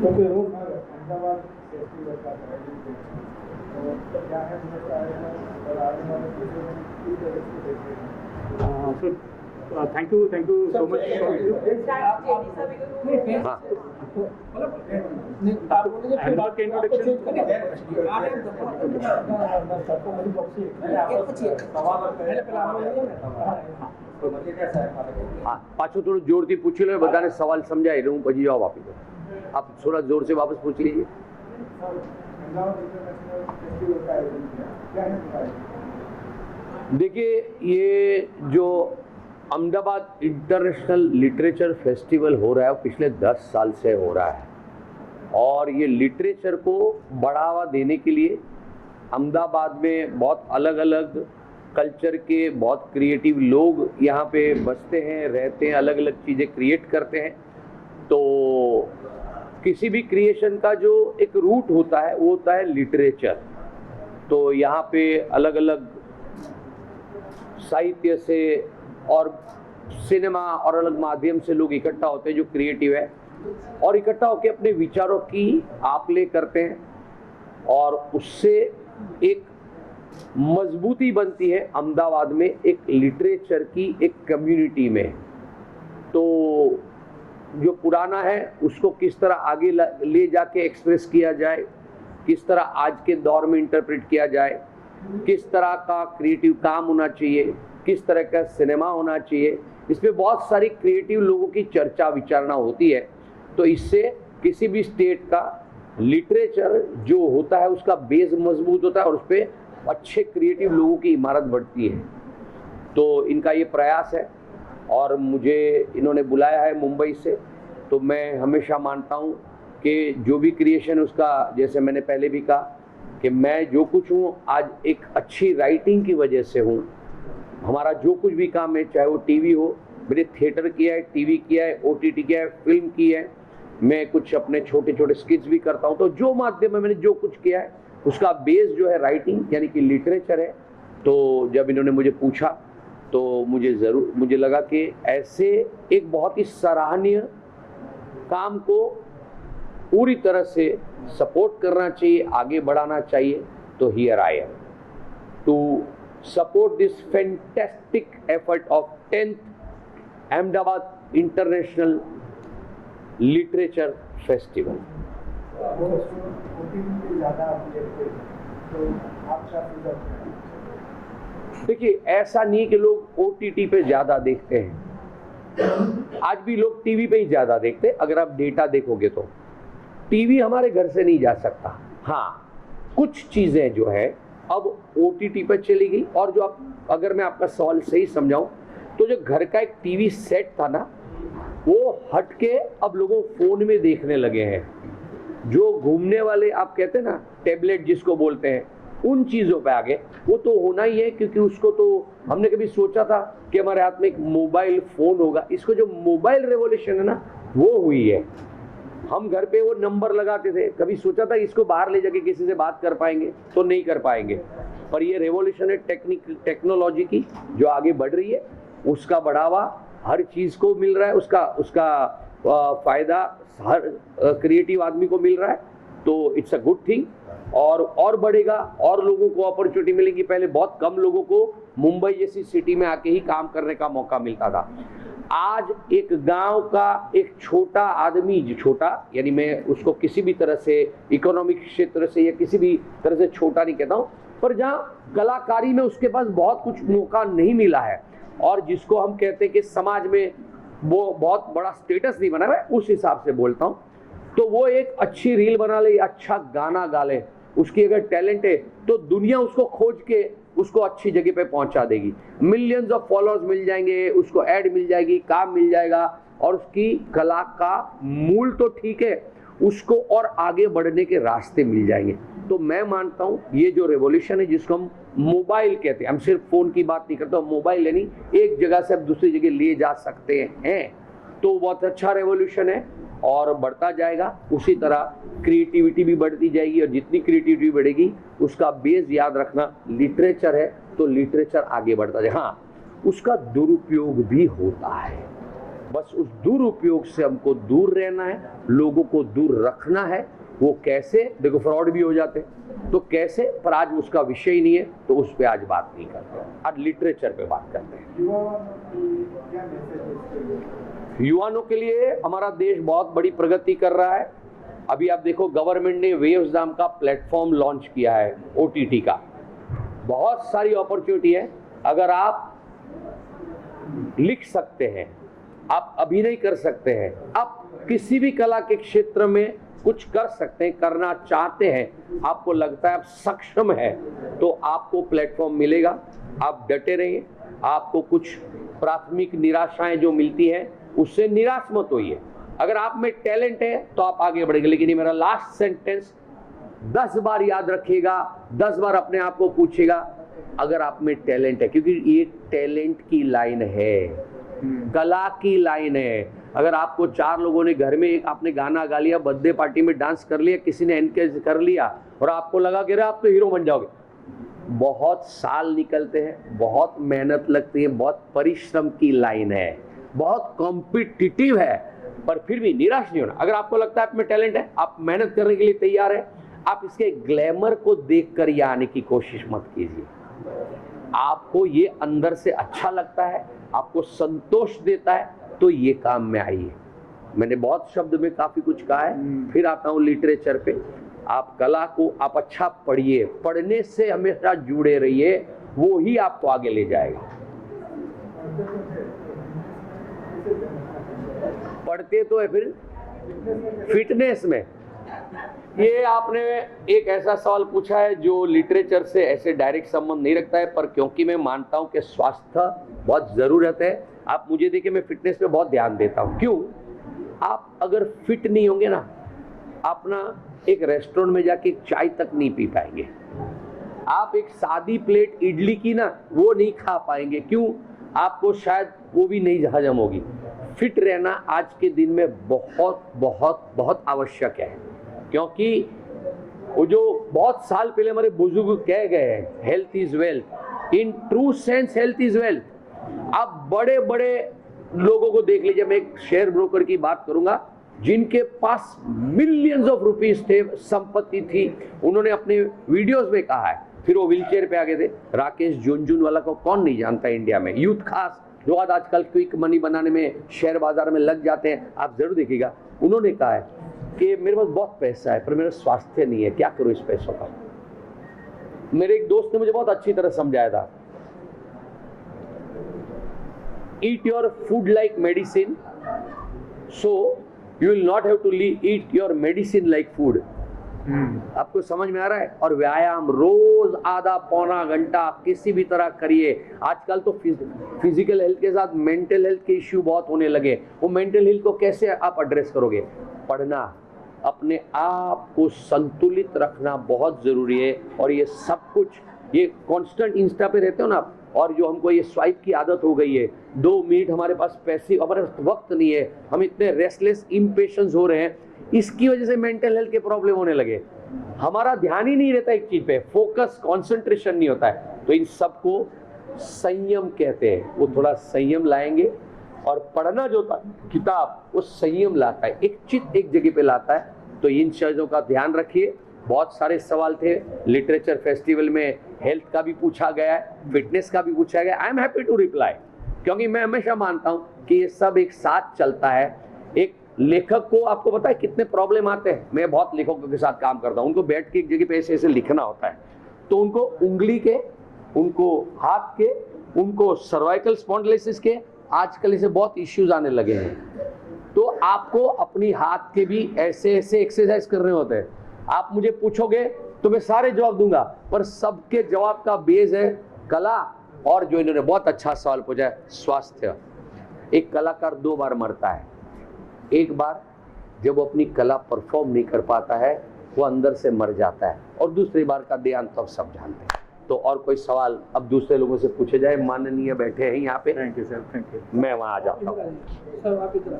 क्योंकि वो अहमदाबाद फेस्टिवल का तो क्या है और आने वाले चीज़ों में किस तरह से देखें। Thank you so much. हाँ अहमदाबाद के इंट्रोडक्शन हाँ पाछो थोड़ा जोर थी पूछी लो, बधाने सवाल समझाए हूँ પછી जवाब આપી દો। आप थोड़ा जोर से वापस पूछ लीजिए। देखिए ये जो अहमदाबाद इंटरनेशनल लिटरेचर फेस्टिवल हो रहा है वो पिछले 10 साल से हो रहा है और ये लिटरेचर को बढ़ावा देने के लिए अहमदाबाद में बहुत अलग अलग कल्चर के बहुत क्रिएटिव लोग यहाँ पे बसते हैं, रहते हैं, अलग अलग चीज़ें क्रिएट करते हैं। तो किसी भी क्रिएशन का जो एक रूट होता है वो होता है लिटरेचर। तो यहाँ पे अलग अलग साहित्य से और सिनेमा और अलग माध्यम से लोग इकट्ठा होते हैं जो क्रिएटिव है और इकट्ठा होकर अपने विचारों की आकले करते हैं और उससे एक मजबूती बनती है अहमदाबाद में एक लिटरेचर की एक कम्युनिटी में। तो जो पुराना है उसको किस तरह आगे ले जाके एक्सप्रेस किया जाए, किस तरह आज के दौर में इंटरप्रेट किया जाए, किस तरह का क्रिएटिव काम होना चाहिए, किस तरह का सिनेमा होना चाहिए, इस पे बहुत सारी क्रिएटिव लोगों की चर्चा विचारणा होती है। तो इससे किसी भी स्टेट का लिटरेचर जो होता है उसका बेस मजबूत होता है और उस पर अच्छे क्रिएटिव लोगों की इमारत बढ़ती है। तो इनका ये प्रयास है और मुझे इन्होंने बुलाया है मुंबई से। तो मैं हमेशा मानता हूँ कि जो भी क्रिएशन उसका, जैसे मैंने पहले भी कहा कि मैं जो कुछ हूँ आज एक अच्छी राइटिंग की वजह से हूँ। हमारा जो कुछ भी काम है, चाहे वो टीवी हो, मैंने थिएटर किया है, टीवी किया है, ओटीटी किया है, फिल्म की है, मैं कुछ अपने छोटे छोटे स्किट्स भी करता हूँ। तो जो माध्यम में मैंने जो कुछ किया है उसका बेस जो है राइटिंग यानी कि लिटरेचर है। तो जब इन्होंने मुझे पूछा तो मुझे लगा कि ऐसे एक बहुत ही सराहनीय काम को पूरी तरह से सपोर्ट करना चाहिए, आगे बढ़ाना चाहिए। तो here I am to support this fantastic effort of 10th Ahmedabad international literature festival. देखिए ऐसा नहीं कि लोग ओटीटी पे ज़्यादा देखते हैं, आज भी लोग टीवी पे ही ज़्यादा देखते हैं। अगर आप डेटा देखोगे तो टीवी हमारे घर से नहीं जा सकता। हाँ कुछ चीज़ें जो है अब ओटीटी पर चली गई और जो अगर मैं आपका सवाल सही समझाऊं तो जो घर का एक टीवी सेट था ना वो हट के अब लोगों फ़ोन में देखने लगे हैं। जो घूमने वाले आप कहते हैं ना टैबलेट जिसको बोलते हैं, उन चीज़ों पे आगे वो तो होना ही है, क्योंकि उसको तो हमने कभी सोचा था कि हमारे हाथ में एक मोबाइल फ़ोन होगा। इसको जो मोबाइल रेवोल्यूशन है ना वो हुई है। हम घर पे वो नंबर लगाते थे, कभी सोचा था इसको बाहर ले जाके किसी से बात कर पाएंगे तो नहीं कर पाएंगे। पर ये रेवोल्यूशन है टेक्नोलॉजी की जो आगे बढ़ रही है, उसका बढ़ावा हर चीज़ को मिल रहा है, उसका फ़ायदा हर क्रिएटिव आदमी को मिल रहा है। तो इट्स अ गुड थिंग और बढ़ेगा और लोगों को अपॉर्चुनिटी मिलेगी। पहले बहुत कम लोगों को मुंबई जैसी सिटी में आके ही काम करने का मौका मिलता था। आज एक गांव का एक छोटा आदमी, जो छोटा यानी मैं उसको किसी भी तरह से इकोनॉमिक क्षेत्र से या किसी भी तरह से छोटा नहीं कहता हूँ, पर जहाँ कलाकारी में उसके पास बहुत कुछ मौका नहीं मिला है और जिसको हम कहते हैं कि समाज में वो बहुत बड़ा स्टेटस नहीं बना है, उस हिसाब से बोलता हूँ। तो वो एक अच्छी रील बना ले, अच्छा गाना गा ले, उसकी अगर टैलेंट है तो दुनिया उसको खोज के उसको अच्छी जगह पे पहुंचा देगी। मिलियंस ऑफ फॉलोअर्स मिल जाएंगे, उसको ऐड मिल जाएगी, काम मिल जाएगा और उसकी कला का मूल तो ठीक है, उसको और आगे बढ़ने के रास्ते मिल जाएंगे। तो मैं मानता हूँ ये जो रेवोल्यूशन है जिसको हम मोबाइल कहते हैं, हम सिर्फ फ़ोन की बात नहीं करते, मोबाइल यानी एक जगह से आप दूसरी जगह ले जा सकते हैं, तो बहुत अच्छा रेवोल्यूशन है और बढ़ता जाएगा। उसी तरह क्रिएटिविटी भी बढ़ती जाएगी और जितनी क्रिएटिविटी बढ़ेगी उसका बेस याद रखना लिटरेचर है, तो लिटरेचर आगे बढ़ता जाए। हाँ उसका दुरुपयोग भी होता है, बस उस दुरुपयोग से हमको दूर रहना है, लोगों को दूर रखना है। वो कैसे, देखो फ्रॉड भी हो जाते हैं, तो कैसे, पर आज उसका विषय ही नहीं है, तो उस पर आज बात नहीं करते, आज लिटरेचर पे बात करते हैं। युवाओं के लिए हमारा देश बहुत बड़ी प्रगति कर रहा है। अभी आप देखो, गवर्नमेंट ने वेव्स नाम का प्लेटफॉर्म लॉन्च किया है OTT का। बहुत सारी अपॉर्चुनिटी है। अगर आप लिख सकते हैं, आप अभिनय कर सकते हैं, आप किसी भी कला के क्षेत्र में कुछ कर सकते हैं, करना चाहते हैं, आपको लगता है आप सक्षम है, तो आपको प्लेटफॉर्म मिलेगा। आप डटे रहिए। आपको कुछ प्राथमिक निराशाएं जो मिलती हैं उससे निराश मत होइए। अगर आप में टैलेंट है तो आप आगे बढ़ेंगे। लेकिन ये मेरा लास्ट सेंटेंस 10 बार याद रखिएगा, 10 बार अपने आप को पूछिएगा, अगर आप में टैलेंट है, क्योंकि ये टैलेंट की लाइन है, कला की लाइन है। अगर आपको 4 लोगों ने घर में एक आपने गाना गा लिया, बर्थडे पार्टी में डांस कर लिया, किसी ने एनकरेज कर लिया और आपको लगा कि आप तो हीरो बन जाओगे, बहुत साल निकलते हैं, बहुत मेहनत लगती है, बहुत परिश्रम की लाइन है, बहुत कॉम्पिटिटिव है, पर फिर भी निराश नहीं होना। अगर आपको लगता है आप में टैलेंट है, आप मेहनत करने के लिए तैयार है, आप इसके ग्लैमर को देखकर ये आने की कोशिश मत कीजिए। आपको ये अंदर से अच्छा लगता है, आपको संतोष देता है, तो ये काम में आइए। मैंने बहुत शब्द में काफी कुछ कहा है, फिर आता हूँ लिटरेचर पे। आप कला को आप अच्छा पढ़िए, पढ़ने से हमेशा जुड़े रहिए, वो ही आपको आगे ले जाएगा। पढ़ते तो है फिर फिटनेस में। ये आपने एक ऐसा सवाल पूछा है जो लिटरेचर से ऐसे डायरेक्ट संबंध नहीं रखता है, पर क्योंकि मैं मानता हूं कि स्वास्थ्य बहुत जरूरत है। आप मुझे देखिए, मैं फिटनेस पे बहुत ध्यान देता हूं। क्यों? आप अगर फिट नहीं होंगे ना, अपना एक रेस्टोरेंट में जाके चाय तक नहीं पी पाएंगे। आप एक सादी प्लेट इडली की ना, वो नहीं खा पाएंगे। क्यों? आपको शायद वो भी नहीं हजम होगी। फिट रहना आज के दिन में बहुत बहुत बहुत आवश्यक है, क्योंकि वो जो बहुत साल पहले हमारे बुजुर्ग कह गए हैं, health is wealth, in true sense health is wealth. आप बड़े बड़े लोगों को देख लीजिए, मैं एक शेयर ब्रोकर की बात करूंगा, जिनके पास मिलियंस ऑफ रुपीस थे, संपत्ति थी, उन्होंने अपने वीडियोस में कहा है, फिर वो व्हीलचेयर पे आ गए थे। राकेश झुनझुनवाला को कौन नहीं जानता इंडिया में, यूथ खास, जो आज आजकल क्विक मनी बनाने में शेयर बाजार में लग जाते हैं, आप जरूर देखिएगा। उन्होंने कहा है कि मेरे पास बहुत पैसा है पर मेरा स्वास्थ्य नहीं है, क्या करूं इस पैसों का। मेरे एक दोस्त ने मुझे बहुत अच्छी तरह समझाया था, eat your food like medicine, so you will not have to eat your medicine like food। आपको समझ में आ रहा है? और व्यायाम रोज आधा पौना घंटा किसी भी तरह करिए। आजकल तो फिजिकल हेल्थ के साथ मेंटल हेल्थ के इश्यू बहुत होने लगे। वो मेंटल हेल्थ को कैसे आप एड्रेस करोगे? पढ़ना, अपने आप को संतुलित रखना बहुत जरूरी है। और ये सब कुछ, ये कांस्टेंट इंस्टा पे रहते हो ना आप, और जो हमको ये स्वाइप की आदत हो गई है, 2 मिनट हमारे पास पैसे, हमारे पास वक्त नहीं है, हम इतने रेस्टलेस इम्पेशंस हो रहे हैं, इसकी वजह से मेंटल हेल्थ के प्रॉब्लम होने लगे। हमारा ध्यान ही नहीं रहता एक चीज पे, फोकस कंसंट्रेशन नहीं होता है। तो इन सबको संयम कहते हैं। वो थोड़ा संयम लाएंगे, और पढ़ना जो था किताब, वो संयम लाता है, एक चित्त एक जगह पे लाता है। तो इन चीजों का ध्यान रखिए। बहुत सारे सवाल थे लिटरेचर फेस्टिवल में, हेल्थ का भी पूछा गया है, फिटनेस का भी पूछा गया। I am happy to reply, क्योंकि मैं हमेशा मानता हूं कि ये सब एक साथ चलता है। एक लेखक को, आपको पता है कितने प्रॉब्लम आते हैं? मैं बहुत लेखकों के साथ काम करता हूं, उनको बैठ के एक जगह पे ऐसे ऐसे लिखना होता है, तो उनको उंगली के, उनको हाथ के, उनको सर्वाइकल स्पॉन्डिलोसिस के आजकल इसे बहुत इश्यूज आने लगे हैं। तो आपको अपनी हाथ के भी ऐसे ऐसे एक्सरसाइज करने होते हैं। आप मुझे पूछोगे तो मैं सारे जवाब दूंगा, पर सबके जवाब का बेस है कला। और जो इन्होंने बहुत अच्छा सवाल पूछा है, स्वास्थ्य। एक कलाकार 2 बार मरता है। एक बार जब वो अपनी कला परफॉर्म नहीं कर पाता है, वो अंदर से मर जाता है, और दूसरी बार का देहांत तो अब सब जानते हैं। तो और कोई सवाल अब दूसरे लोगों से पूछे जाए? माननीय बैठे हैं यहाँ पे। Thank you sir, thank you. मैं वहाँ आ जाता हूँ। सर आप इधर